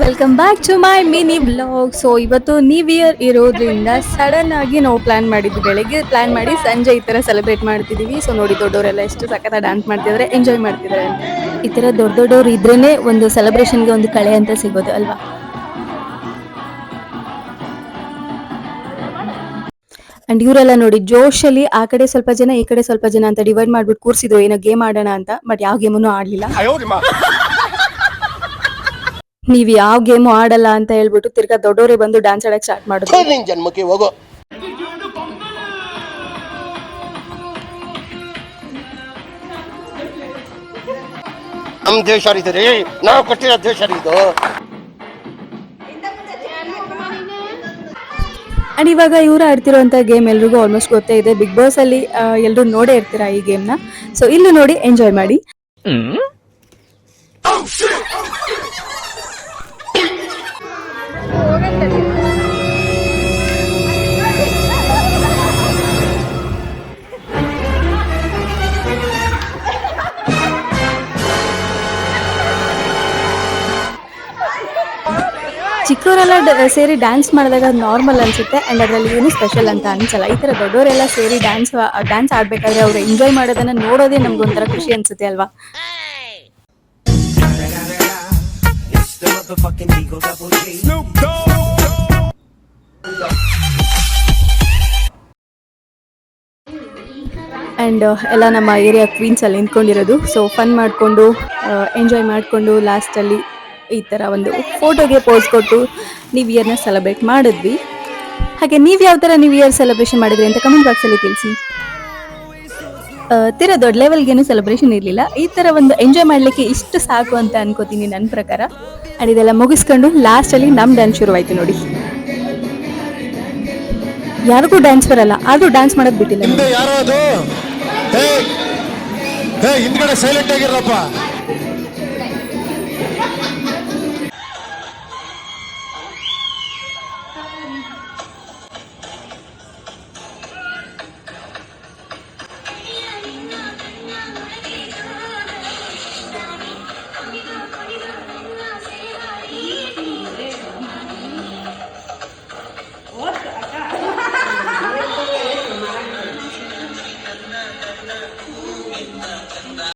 Welcome back to my mini blog. So ಇವತ್ತು new year ಇರೋದ್ರಿಂದ sudden ಆಗಿ ನಾವು ಪ್ಲಾನ್ ಮಾಡಿದ್ವಿ. ಬೆಳಗ್ಗೆ ಪ್ಲಾನ್ ಮಾಡಿ ಸಂಜೆ ಈ ತರ ಸೆಲೆಬ್ರೇಟ್ ಮಾಡ್ತಿದೀವಿ. ಸೊ ನೋಡಿ ದೊಡ್ಡವರೆಲ್ಲ ಎಷ್ಟು ಸಖತ್ತ ಡ್ಯಾನ್ಸ್ ಮಾಡ್ತಿದ್ದಾರೆ, ಎಂಜಾಯ್ ಮಾಡ್ತಿದ್ದಾರೆ ಅಂತ. ಈ ತರ ದೊಡ್ಡವರು ಇದ್ರೇನೆ ಒಂದು ಸೆಲೆಬ್ರೇಷನ್ಗೆ ಒಂದು ಕಳೆ ಅಂತ ಸಿಗೋದು ಅಲ್ವಾ. ಅಂಡ್ ಇವರೆಲ್ಲ ನೋಡಿ ಜೋಶಲ್ಲಿ ಆ ಕಡೆ ಸ್ವಲ್ಪ ಜನ ಈ ಕಡೆ ಸ್ವಲ್ಪ ಜನ ಅಂತ ಡಿವೈಡ್ ಮಾಡ್ಬಿಟ್ಟು ಕೂರ್ಸಿದ್ರು ಏನೋ ಗೇಮ್ ಆಡೋಣ ಅಂತ. ಬಟ್ ಯಾವ ಗೇಮನ್ನು ಆಡ್ಲಿಲ್ಲ. ನೀವ್ ಯಾವ ಗೇಮು ಆಡಲ್ಲ ಅಂತ ಹೇಳ್ಬಿಟ್ಟು ತಿರ್ಗಾ ದೊಡ್ಡವರೇ ಬಂದು ಡ್ಯಾನ್ಸ್ ಆಡಕ್ ಸ್ಟಾರ್ಟ್ ಮಾಡಿದ್ರು. ಜನ್ಮಕ್ಕೆ ಹೋಗೋ ನಮ್ ದೇಶ ರೀ, ನಾವು ಕೊಟ್ಟಿರೋ ದೇಶ ಇದು. ಅಂಡ್ ಇವಾಗ ಇವ್ರು ಆಡ್ತಿರೋಂಥ ಗೇಮ್ ಎಲ್ರಿಗೂ ಆಲ್ಮೋಸ್ಟ್ ಗೊತ್ತೇ ಇದೆ. ಬಿಗ್ ಬಾಸ್ ಅಲ್ಲಿ ಎಲ್ಲರೂ ನೋಡೇ ಇರ್ತೀರಾ ಈ ಗೇಮ್ನ. ಸೊ ಇಲ್ಲೂ ನೋಡಿ ಎಂಜಾಯ್ ಮಾಡಿ. ಚಿಕ್ಕವರೆಲ್ಲ ಸೇರಿ ಡ್ಯಾನ್ಸ್ ಮಾಡಿದಾಗ ನಾರ್ಮಲ್ ಅನ್ಸುತ್ತೆ. ಅಂಡ್ ಅದರಲ್ಲಿ ಏನು ಸ್ಪೆಷಲ್ ಅಂತ ಅನ್ಸಲ್ಲ. ಈ ತರ ದೊಡ್ಡವರೆಲ್ಲ ಸೇರಿ ಡ್ಯಾನ್ಸ್ ಆಡ್ಬೇಕಾದ್ರೆ ಅವ್ರು ಎಂಜಾಯ್ ಮಾಡೋದನ್ನ ನೋಡೋದೇ ನಮ್ಗೊಂಥರ ಖುಷಿ ಅನ್ಸುತ್ತೆ ಅಲ್ವಾ. ಆ್ಯಂಡ್ ಎಲ್ಲ ನಮ್ಮ ಏರಿಯಾ ಕ್ವೀನ್ಸ್ ಅಲ್ಲಿ ನಿಂತ್ಕೊಂಡಿರೋದು. ಸೊ ಫನ್ ಮಾಡಿಕೊಂಡು ಎಂಜಾಯ್ ಮಾಡಿಕೊಂಡು ಲಾಸ್ಟಲ್ಲಿ ಈ ಥರ ಒಂದು ಫೋಟೋಗೆ ಪೋಸ್ ಕೊಟ್ಟು ನ್ಯೂ ಇಯರ್ನ ಸೆಲೆಬ್ರೇಟ್ ಮಾಡಿದ್ವಿ. ಹಾಗೆ ನೀವು ಯಾವ ಥರ ನ್ಯೂ ಇಯರ್ ಸೆಲೆಬ್ರೇಷನ್ ಮಾಡಿದ್ರಿ ಅಂತ ಕಮೆಂಟ್ ಬಾಕ್ಸಲ್ಲಿ ತಿಳಿಸಿ. ತೀರ ದೊಡ್ಡ ಲೆವೆಲ್ಗೇನು ಸೆಲೆಬ್ರೇಷನ್ ಇರಲಿಲ್ಲ. ಈ ಥರ ಒಂದು ಎಂಜಾಯ್ ಮಾಡಲಿಕ್ಕೆ ಇಷ್ಟು ಸಾಕು ಅಂತ ಅನ್ಕೋತೀನಿ ನನ್ನ ಪ್ರಕಾರ. ಆ್ಯಂಡ್ ಇದೆಲ್ಲ ಮುಗಿಸ್ಕೊಂಡು ಲಾಸ್ಟಲ್ಲಿ ನಮ್ಮ ಡ್ಯಾನ್ಸ್ ಶುರುವಾಯಿತು ನೋಡಿ. ಯಾರಿಗೂ ಡ್ಯಾನ್ಸ್ ಬರಲ್ಲ, ಆದರೂ ಡ್ಯಾನ್ಸ್ ಮಾಡೋದು ಬಿಟ್ಟಿಲ್ಲ. ಹಿಂದ್ಗಡೆ ಸೈಲೆಂಟ್ ಆಗಿರಪ್ಪ.